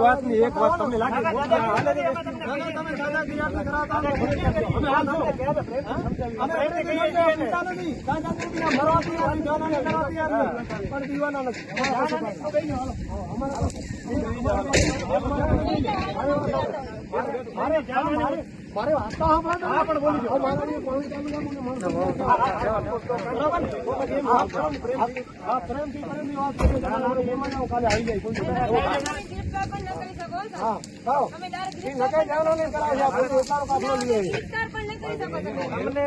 વાત નહીં, એક વાત તમને લાગે તમે દાદાગીરી મારે વાર્તા પણ બોલી પ્રેમથી વાત કાલે આવી જાય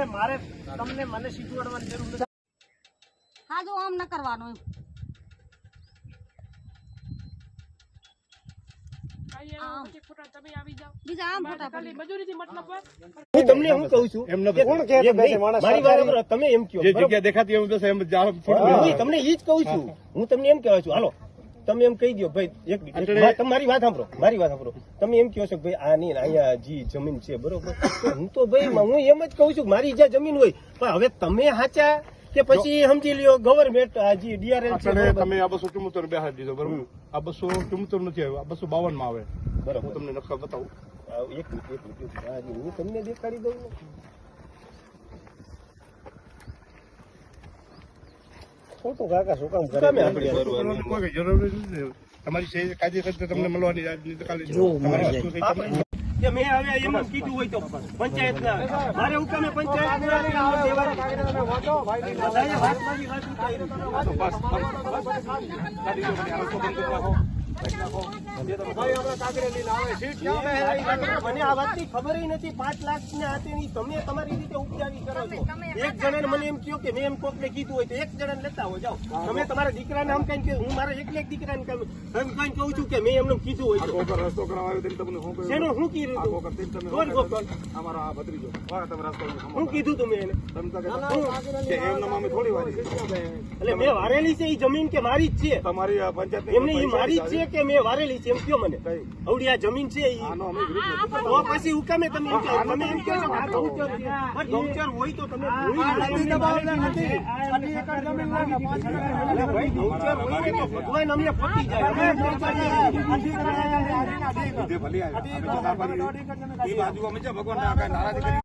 મારે તમને મને શીખવાડવાની જરૂર નથી. હા જો આમ ન કરવાનું હું તમને હું કહું છું એમ નથી કોણ કહે મારી વાત તમે એમ કહો જે જગ્યા દેખાતી એમ તમને ઈ જ કહું છું. હું તમને એમ કહેવા છું હાલો તમે એમ કહી દો ભાઈ એક તમારી વાત સાંભળો તમે એમ કહો છો ભાઈ આ નહીં અહીંયા જી જમીન છે બરોબર હું તો ભાઈ હું એમ જ કહું છું મારી જ્યાં જમીન હોય પણ હવે તમે સાચા કે પછી સમજી લ્યો ગવર્મેન્ટ આ જી ડીઆરએલ છે તમે આ 274 બેહાડી દીધો બરોબર આ 274 નથી આવ્યો આ 252 માં આવે બરાબર હું તમને નકશા બતાવું એક મિનિટ હું તમને દેખાડી દઉં ખોટું કાકા શું કામ કરે કોઈ જરૂર નથી તમારી સહી કાયદેસર તમને મળવાની કે મેં હવે એમ જ કીધું હોય તો પંચાયત મારે હુકમે પંચાયત મને આ વાતની ખબર નથી 5 લાખ ને હાથે તમે તમારી રીતે ઉપજાવી કરો છો. એક જણાને મને એમ કહ્યું કે મેં એમ કોકને કીધું હોય તો એક જણાને લેતા હો જાઓ તમે તમારા દીકરાને આમ કઈ હું મારા એકલે એક દીકરાને કઈ કહું છું કે મેં એમને કીધું હોય રસ્તો કરાવ્યો તમને શેનું શું કીધું અમારા ભત્રીજો તમે રસ્તો હું કીધું તું મેં એને એમના અમે થોડી વાર એટલે મેં વારેલી છે એ જમીન કે મારી જ છે તમારી પંચાયત એમને એ મારી જ છે કે મેં વારેલી છે એમ કયો મને અવડી આ જમીન છે તો પછી હુકમે તમે એમ કહો તમે એમ કહો છો કે આ ગૌચર છે પણ ગૌચર હોય તો તમે ગૌચર હોય ને તો ભગવાન અમને પટી જાય ભલે ભગવાન નારાજ કરી